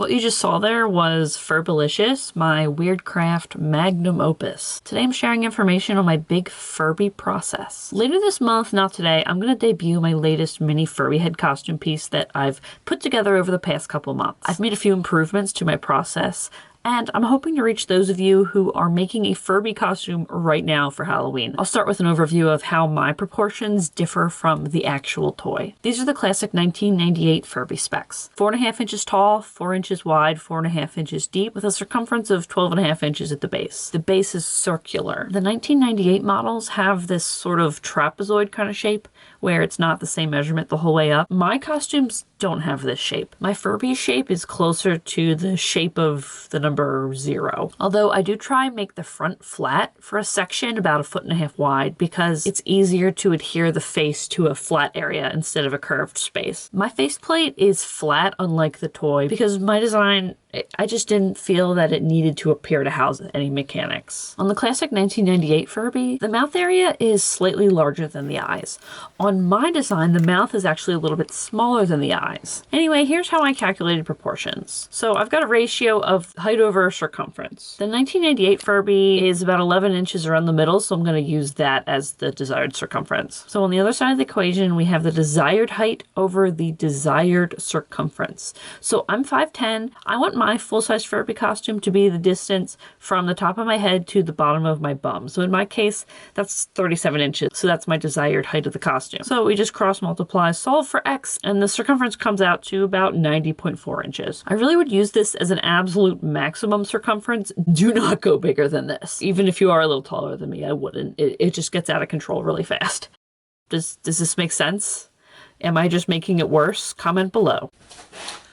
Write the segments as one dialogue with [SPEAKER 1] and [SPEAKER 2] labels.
[SPEAKER 1] What you just saw there was Furbalicious, my weird craft magnum opus. Today I'm sharing information on my Big Furby process. Later this month, not today, I'm going to debut my latest mini Furby head costume piece that I've put together over the past couple months. I've made a few improvements to my process, and I'm hoping to reach those of you who are making a Furby costume right now for Halloween. I'll start with an overview of how my proportions differ from the actual toy. These are the classic 1998 Furby specs. 4.5 inches tall, 4 inches wide, 4.5 inches deep, with a circumference of 12.5 inches at the base. The base is circular. The 1998 models have this sort of trapezoid kind of shape, where it's not the same measurement the whole way up. My costumes don't have this shape. My Furby shape is closer to the shape of the number 0. Although I do try and make the front flat for a section about 1.5 feet wide because it's easier to adhere the face to a flat area instead of a curved space. My faceplate is flat, unlike the toy, because my design, I just didn't feel that it needed to appear to house any mechanics. On the classic 1998 Furby, the mouth area is slightly larger than the eyes. On my design, the mouth is actually a little bit smaller than the eyes. Anyway, here's how I calculated proportions. So I've got a ratio of height over circumference. The 1998 Furby is about 11 inches around the middle, so I'm going to use that as the desired circumference. So on the other side of the equation, we have the desired height over the desired circumference. So I'm 5'10". I want my full-size Furby costume to be the distance from the top of my head to the bottom of my bum. So in my case, that's 37 inches. So that's my desired height of the costume. So we just cross multiply, solve for X, and the circumference comes out to about 90.4 inches. I really would use this as an absolute maximum circumference. Do not go bigger than this. Even if you are a little taller than me, I wouldn't. It just gets out of control really fast. Does this make sense? Am I just making it worse? Comment below.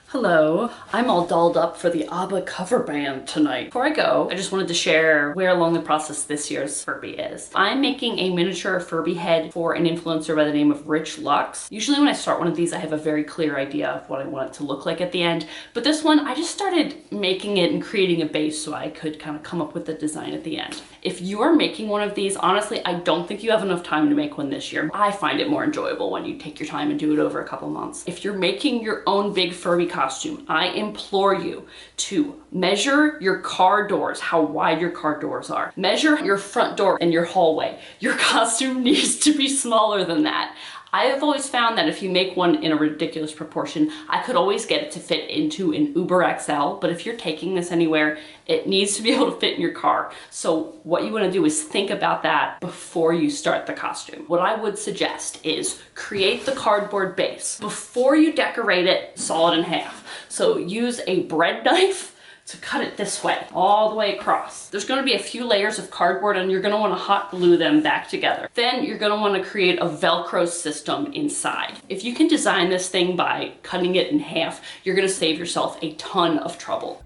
[SPEAKER 1] Hello, I'm all dolled up for the ABBA cover band tonight. Before I go, I just wanted to share where along the process this year's Furby is. I'm making a miniature Furby head for an influencer by the name of Rich Lux. Usually when I start one of these, I have a very clear idea of what I want it to look like at the end. But this one, I just started making it and creating a base so I could kind of come up with the design at the end. If you are making one of these, honestly, I don't think you have enough time to make one this year. I find it more enjoyable when you take your time and do it over a couple months. If you're making your own Big Furby costume, I implore you to measure your car doors, how wide your car doors are. Measure your front door and your hallway. Your costume needs to be smaller than that. I have always found that if you make one in a ridiculous proportion, I could always get it to fit into an Uber XL, but if you're taking this anywhere, it needs to be able to fit in your car. So what you want to do is think about that before you start the costume. What I would suggest is create the cardboard base. Before you decorate it, saw it in half. So use a bread knife to cut it this way, all the way across. There's gonna be a few layers of cardboard and you're gonna wanna hot glue them back together. Then you're gonna wanna create a Velcro system inside. If you can design this thing by cutting it in half, you're gonna save yourself a ton of trouble.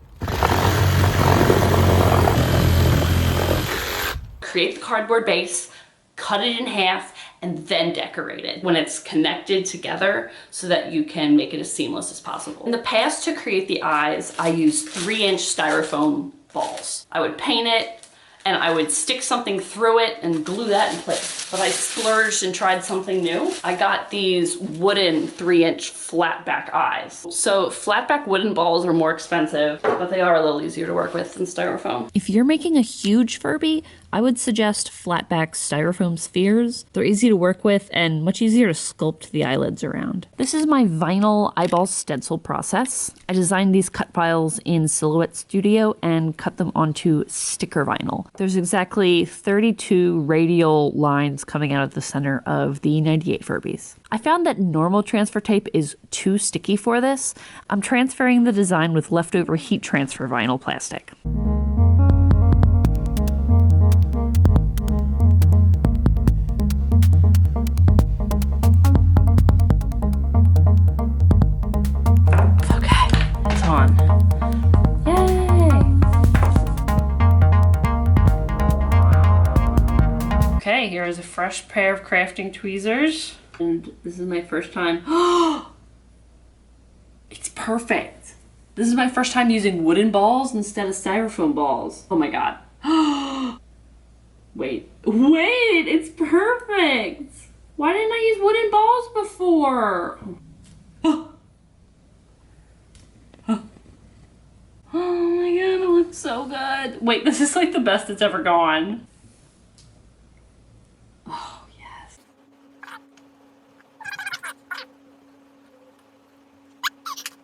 [SPEAKER 1] Create the cardboard base, cut it in half, and then decorate it when it's connected together so that you can make it as seamless as possible. In the past, to create the eyes, I used 3-inch styrofoam balls. I would paint it and I would stick something through it and glue that in place. But I splurged and tried something new. I got these wooden 3-inch flat back eyes. So flat back wooden balls are more expensive, but they are a little easier to work with than styrofoam. If you're making a huge Furby, I would suggest flatback styrofoam spheres. They're easy to work with and much easier to sculpt the eyelids around. This is my vinyl eyeball stencil process. I designed these cut files in Silhouette Studio and cut them onto sticker vinyl. There's exactly 32 radial lines coming out of the center of the 98 Furbies. I found that normal transfer tape is too sticky for this. I'm transferring the design with leftover heat transfer vinyl plastic. Okay, here is a fresh pair of crafting tweezers. And this is my first time. It's perfect. This is my first time using wooden balls instead of styrofoam balls. Oh my god. Wait, it's perfect. Why didn't I use wooden balls before? so good. Wait, this is like the best it's ever gone. Oh, yes.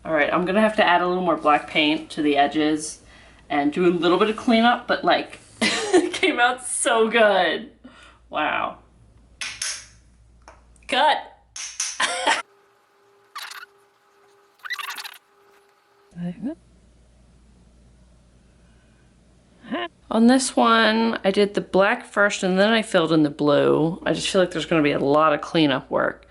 [SPEAKER 1] All right, I'm gonna have to add a little more black paint to the edges and do a little bit of cleanup, but like, it came out so good. Wow. Cut. On this one, I did the black first and then I filled in the blue. I just feel like there's gonna be a lot of cleanup work.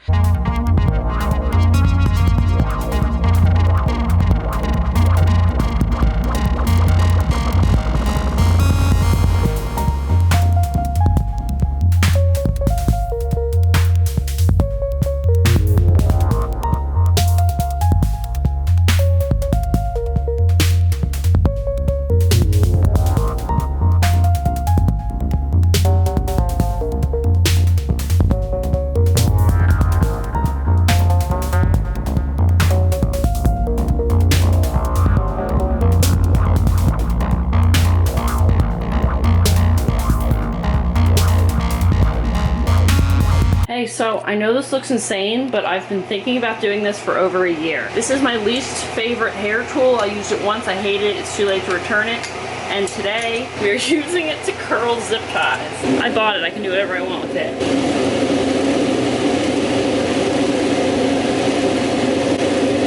[SPEAKER 1] So I know this looks insane, but I've been thinking about doing this for over a year. This is my least favorite hair tool. I used it once, I hate it, it's too late to return it. And today, we're using it to curl zip ties. I bought it, I can do whatever I want with it.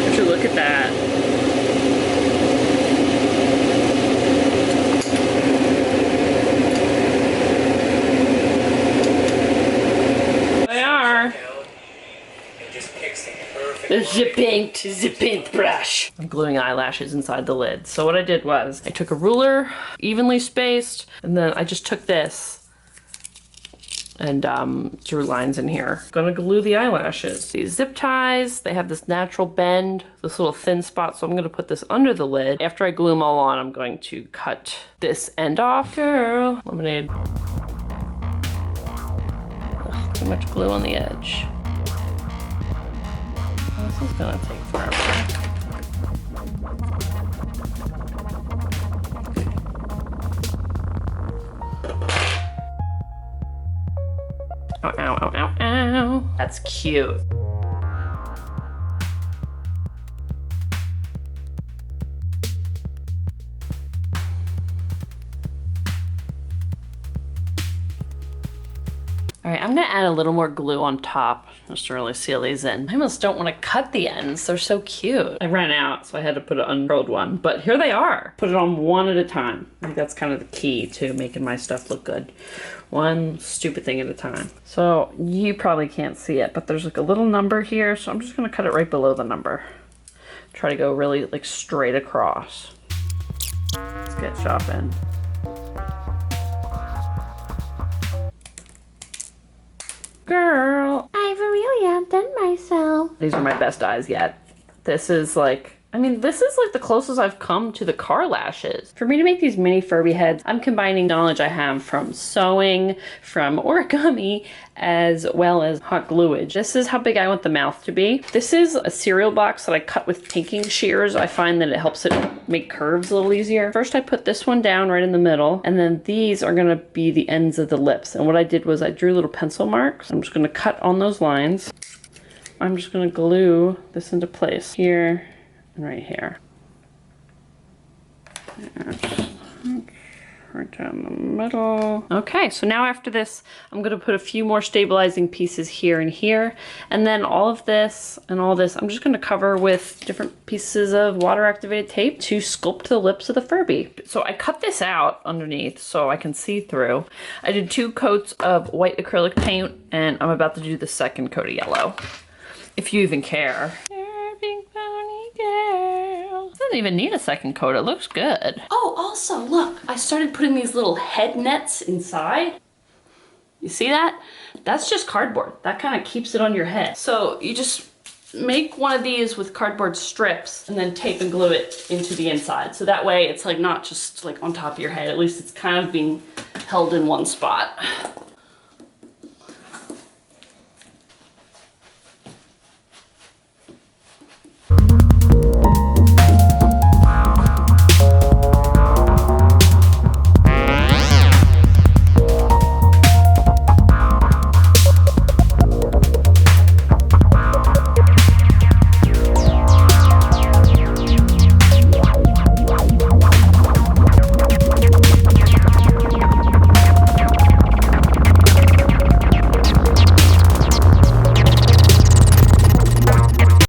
[SPEAKER 1] Would you look at that? The zip-inked brush. I'm gluing eyelashes inside the lid. So what I did was, I took a ruler, evenly spaced, and then I just took this and drew lines in here. Gonna glue the eyelashes. These zip ties, they have this natural bend, this little thin spot, so I'm gonna put this under the lid. After I glue them all on, I'm going to cut this end off. Girl, lemonade. Ugh, too much glue on the edge. This is gonna take forever. Ow, ow, ow, ow, ow. That's cute. All right, I'm gonna add a little more glue on top just to really seal these in. I almost don't want to cut the ends. They're so cute. I ran out, so I had to put an uncurled one, but here they are. Put it on one at a time. I think that's kind of the key to making my stuff look good. One stupid thing at a time. So you probably can't see it, but there's like a little number here, so I'm just gonna cut it right below the number. Try to go really like straight across. Let's get shopping. Girl, I've really outdone myself. These are my best eyes yet. This is like, I mean, this is like the closest I've come to the car lashes. For me to make these mini Furby heads, I'm combining knowledge I have from sewing, from origami, as well as hot gluage. This is how big I want the mouth to be. This is a cereal box that I cut with tinking shears. I find that it helps it make curves a little easier. First I put this one down right in the middle, and then these are gonna be the ends of the lips. And what I did was I drew little pencil marks. I'm just gonna cut on those lines. I'm just gonna glue this into place here and right here. Right down the middle. Okay, so now after this, I'm gonna put a few more stabilizing pieces here and here. And then all of this and all this, I'm just gonna cover with different pieces of water activated tape to sculpt the lips of the Furby. So I cut this out underneath so I can see through. I did 2 coats of white acrylic paint, and I'm about to do the second coat of yellow. If you even care. Doesn't even need a second coat, it looks good. Oh, also look, I started putting these little head nets inside. You see that? That's just cardboard. That kind of keeps it on your head. So you just make one of these with cardboard strips and then tape and glue it into the inside. So that way it's like not just like on top of your head, at least it's kind of being held in one spot.